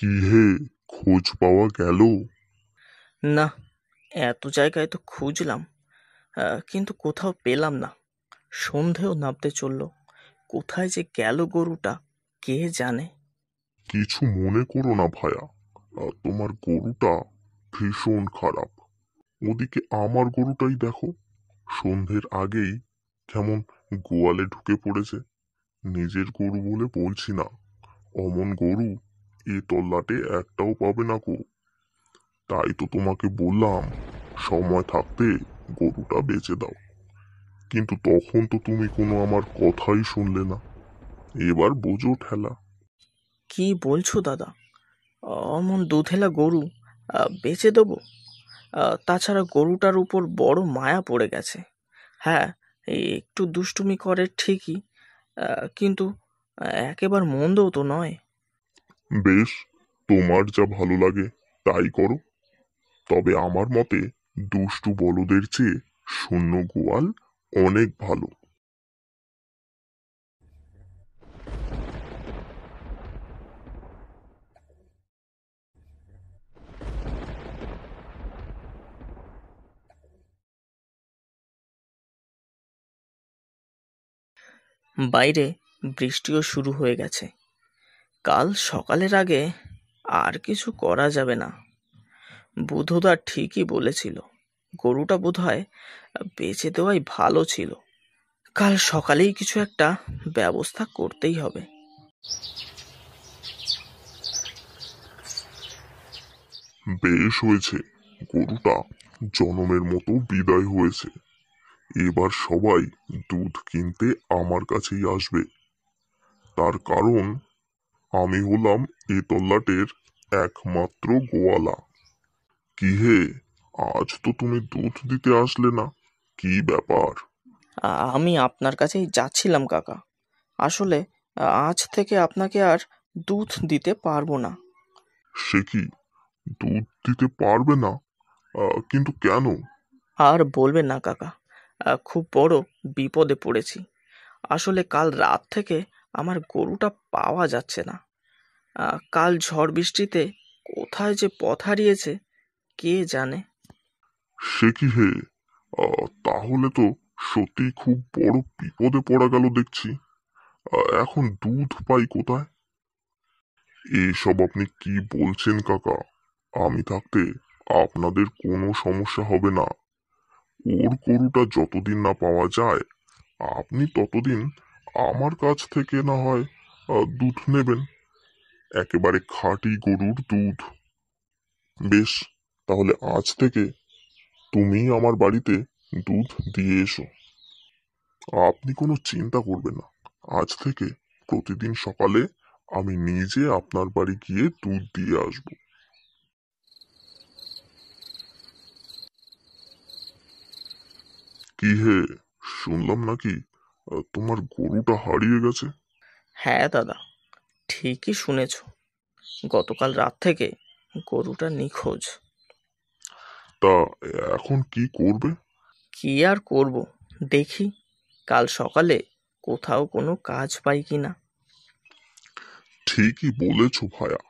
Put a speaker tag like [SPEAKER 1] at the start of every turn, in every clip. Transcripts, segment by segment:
[SPEAKER 1] কি হে, খোঁজ পাওয়া গেল?
[SPEAKER 2] না, এত জায়গায় তো খুঁজলাম, কিন্তু কোথাও পেলাম না। সন্ধেও নামতে চললো। কোথায় যে গেল গরুটা, কে জানে।
[SPEAKER 1] কিছু মনে করো না ভায়া, তোমার গরুটা ভীষণ খারাপ। ওদিকে আমার গরুটাই দেখো, সন্ধ্যের আগেই কেমন গোয়ালে ঢুকে পড়েছে। নিজের গরু বলে বলছি না, অমন গরু এ তল্লাটে একটাও পাবে না গো। তাই তো তোমাকে বললাম, সময় থাকতে গরুটা বেচে দাও। কিন্তু তখন তো তুমি কোনো আমার কথাই শুনলে না। এবার বোঝো ঠেলা।
[SPEAKER 2] কি বলছো দাদা? অমন দুধেলা গরু বেচে দেবো? তাছাড়া গরুটার উপর বড় মায়া পড়ে গেছে। হ্যাঁ, এই একটু দুষ্টুমি করে ঠিকই, কিন্তু একেবারে মন্দও তো নয়।
[SPEAKER 1] বেশ, তোমার যা ভালো লাগে তাই করো। তবে আমার মতে দুষ্টু বলদের চেয়ে শূন্য গোয়াল অনেক ভালো।
[SPEAKER 2] বাইরে বৃষ্টিও শুরু হয়ে গেছে। কাল সকালের আগে আর কিছু করা যাবে না। বুধদা ঠিকই বলেছিল, গরুটা বোধহয় বেচে দেওয়াই ভালো ছিল। কাল সকালেই কিছু একটা ব্যবস্থা করতেই হবে।
[SPEAKER 1] বেশ হয়েছে, গরুটা জনমের মতো বিদায় হয়েছে। এবার সবাই দুধ কিনতে আমার কাছেই আসবে। তার কারণ আমি হলাম এ তল্লাটের একমাত্র গোয়ালা। কি হে, আজ তো তুমি দুধ দিতে আসলে না, কি ব্যাপার?
[SPEAKER 2] আমি আপনার কাছেই যাচ্ছিলাম কাকা। আসলে আজ থেকে আপনাকে আর দুধ দিতে পারবো না।
[SPEAKER 1] সে কি, দুধ দিতে পারবে না? কিন্তু কেন?
[SPEAKER 2] আর বলবেন না কাকা, খুব বড় বিপদে পড়েছি। আসলে কাল রাত থেকে আমার গরুটা পাওয়া যাচ্ছে না। কাল ঝড় বৃষ্টিতে কোথায় যে পথ হারিয়েছে, কে জানে।
[SPEAKER 1] সে কি হে, তাহলে তো সত্যি খুব বড় বিপদে পড়া গেল দেখছি। এখন দুধ পাই কোথায়? এসব আপনি কি বলছেন কাকা? আমি থাকতে আপনাদের কোনো সমস্যা হবে না। ওর গরুটা যতদিন না পাওয়া যায়, আপনি ততদিন আমার কাছ থেকে না হয় দুধ নেবেন, একেবারে খাঁটি গরুর দুধ। বেশ, তাহলে আজ থেকে তুমি আমার বাড়িতে দুধ দিয়ে এসো। আপনি কোনো চিন্তা করবেন না, আজ থেকে প্রতিদিন সকালে আমি নিজে আপনার বাড়ি গিয়ে দুধ দিয়ে আসব। কি হে, শুনলাম নাকি তোমার গরুটা হারিয়ে গেছে?
[SPEAKER 2] হ্যাঁ দাদা, ঠিকই শুনেছ। গতকাল রাত থেকে গরুটা নিখোঁজ।
[SPEAKER 1] তা এখন কি করবে?
[SPEAKER 2] কি আর করব, দেখি কাল সকালে কোথাও কোনো কাজ পাই কিনা।
[SPEAKER 1] ঠিকই বলেছ ভায়া,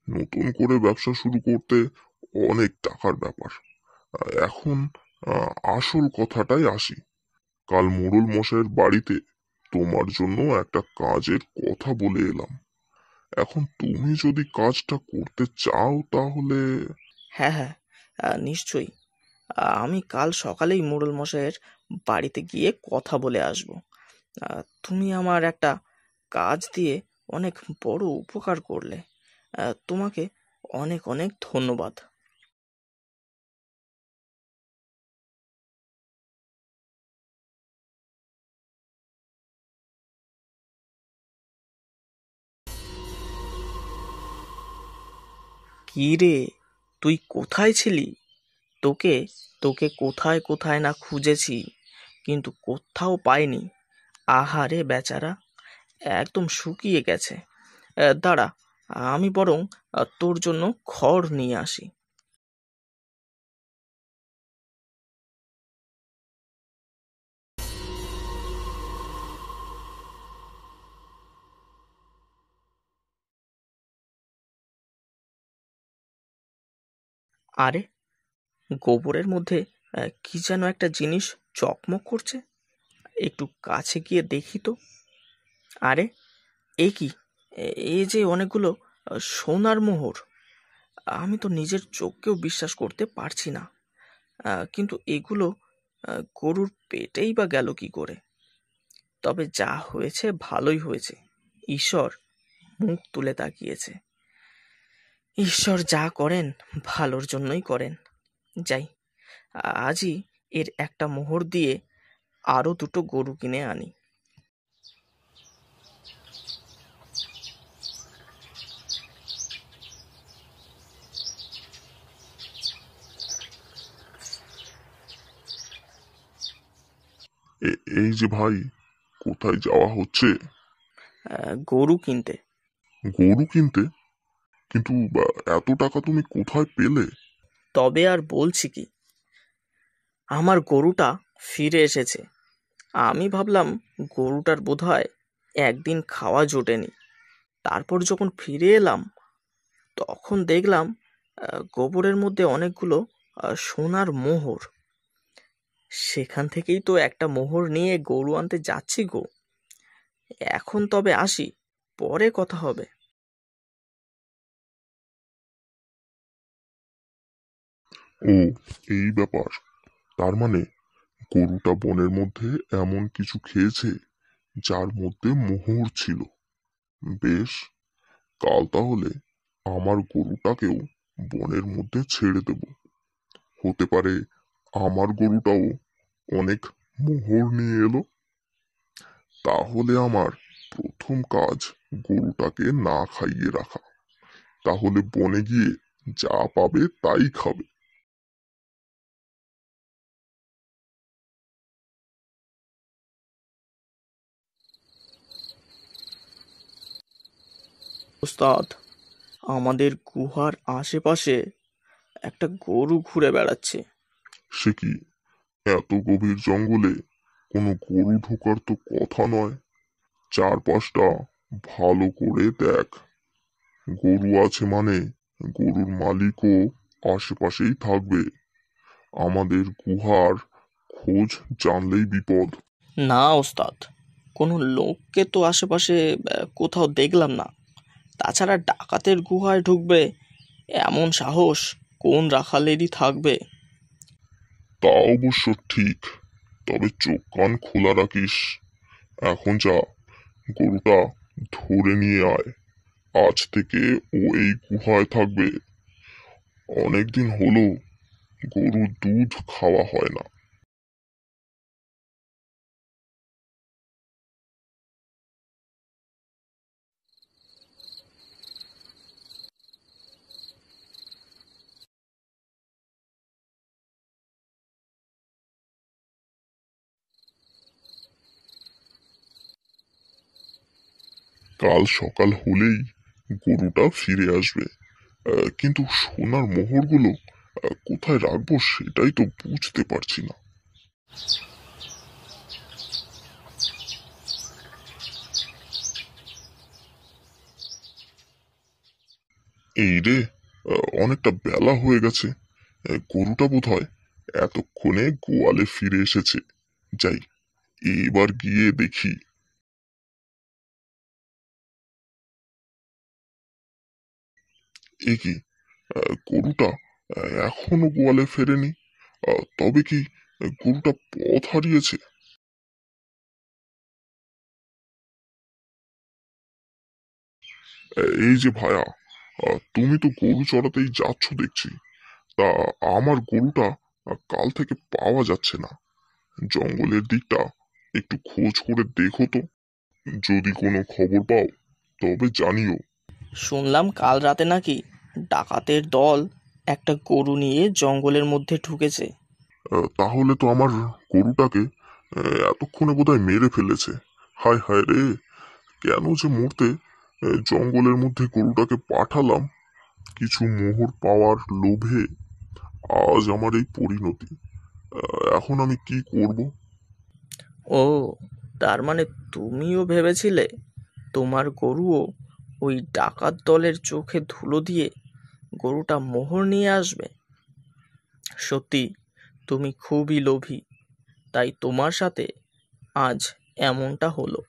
[SPEAKER 1] নতুন করে ব্যবসা শুরু করতে অনেক টাকার ব্যাপার। এখন আসল কথাটাই আসি। কাল মোড়ল মশাইয়ের বাড়িতে তোমার জন্য একটা কাজের কথা বলে এলাম। এখন তুমি যদি কাজটা করতে চাও তাহলে।
[SPEAKER 2] হ্যাঁ হ্যাঁ, নিশ্চয়ই। আমি কাল সকালেই মোড়ল মশাইয়ের বাড়িতে গিয়ে কথা বলে আসব। তুমি আমার একটা কাজ দিয়ে অনেক বড় উপকার করলে। তোমাকে অনেক অনেক ধন্যবাদ। কি রে, তুই কোথায় ছিলি? তোকে তোকে কোথায় কোথায় না খুঁজেছি, কিন্তু কোথাও পাইনি। আহারে বেচারা, একদম শুকিয়ে গেছে। দাঁড়া, আমি বরং তোর জন্য খড় নিয়ে আসি। আরে, গোবরের মধ্যে কি যেন একটা জিনিস চকমক করছে। একটু কাছে গিয়ে দেখি তো। আরে, এ কি? এই যে অনেকগুলো সোনার মোহর। আমি তো নিজের চোখকেও বিশ্বাস করতে পারছি না। কিন্তু এগুলো গরুর পেটেই বা গেল কি করে? তবে যা হয়েছে ভালোই হয়েছে। ঈশ্বর মুখ তুলে তাকিয়েছে। ঈশ্বর যা করেন ভালোর জন্যই করেন। যাই, আজই এর একটা মোহর দিয়ে আরো দুটো গরু কিনে আনি।
[SPEAKER 1] এই যে ভাই, কোথায় যাওয়া হচ্ছে?
[SPEAKER 2] গরু কিনতে।
[SPEAKER 1] গরু কিনতে? কিন্তু এত টাকা তুমি কোথায় পেলে?
[SPEAKER 2] তবে আর বলছি কি, আমার গরুটা ফিরে এসেছে। আমি ভাবলাম গরুটার বোধহয় একদিন খাওয়া জোটেনি। তারপর যখন ফিরে এলাম তখন দেখলাম গোবরের মধ্যে অনেকগুলো সোনার মোহর। সেখান থেকেই তো একটা মোহর নিয়ে গরু আনতে যাচ্ছি গো। এখন তবে আসি, পরে কথা হবে।
[SPEAKER 1] ও, এই ব্যাপার। তার মানে গরুটা বনের মধ্যে এমন কিছু খেয়েছে যার মধ্যে মোহর ছিল। বেশ, কাল তাহলে আমার গরুটাকেও বনের মধ্যে ছেড়ে দেব। হতে পারে আমার গরুটাও অনেক মোহর নিয়ে এলো। তাহলে আমার প্রথম কাজ গরুটাকে না খাইয়ে রাখা। তাহলে বনে গিয়ে যা পাবে তাই খাবে।
[SPEAKER 2] ওস্তাদ, আমাদের গুহার আশেপাশে একটা গরু ঘুরে বেড়াচ্ছে।
[SPEAKER 1] সে কি, এত গভীর জঙ্গলে কোনো গরু ঢোকার তো কথা নয়। চারপাশটা ভালো করে দেখ। গরু আছে মানে গরুর মালিকও আশেপাশেই থাকবে। আমাদের গুহার খোঁজ জানলেই বিপদ।
[SPEAKER 2] না ওস্তাদ, কোনো লোককে তো আশেপাশে কোথাও দেখলাম না। তাছাড়া ডাকাতের গুহায় ঢুকবে এমন সাহস কোন রাখালেরই থাকবে?
[SPEAKER 1] তা অবশ্য ঠিক, তবে চোখ কান খোলা রাখিস। এখন যা, গরুটা ধরে নিয়ে আয়। আজ থেকে ও এই গুহায় থাকবে। অনেকদিন হলো গরুর দুধ খাওয়া হয় না। কাল সকাল হলেই গরুটা ফিরে আসবে। কিন্তু সোনার মোহরগুলো কোথায় রাখবো সেটাই তো বুঝতে পারছি না। এই রে, অনেকটা বেলা হয়ে গেছে। গরুটা বোধহয় এতক্ষণে গোয়ালে ফিরে এসেছে। যাই, এবার গিয়ে দেখি। এ কি, গরুটা এখনো গোয়ালে ফেরেনি। তবে কি গরুটা পথ হারিয়েছে? এই যে ভায়া, তুমি তো গরু চড়াতেই যাচ্ছ দেখছি। তা আমার গরুটা কাল থেকে পাওয়া যাচ্ছে না। জঙ্গলের দিকটা একটু খোঁজ করে দেখো তো। যদি কোনো খবর পাও তবে জানিও।
[SPEAKER 2] শুনলাম কাল রাতে নাকি ডাকাতের দল একটা গরু নিয়ে জঙ্গলের মধ্যে ঢুকেছে।
[SPEAKER 1] তাহলে তো আমার গরুটাকে এতক্ষণে বোধহয় মেরে ফেলেছে। হায় হায় রে, কেন যে মরতে জঙ্গলের মধ্যে গরুটাকে পাঠালাম কিছু মোহর পাওয়ার লোভে। আজ আমার এই পরিণতি। এখন আমি কি করব?
[SPEAKER 2] ও, তার মানে তুমিও ভেবেছিলে তোমার গরুও ওই ডাকাত দলের চোখে ধুলো দিয়ে গরুটা মোহর নিয়ে আসবে? সত্যি তুমি খুবই লোভী, তাই তোমার সাথে আজ এমনটা হলো।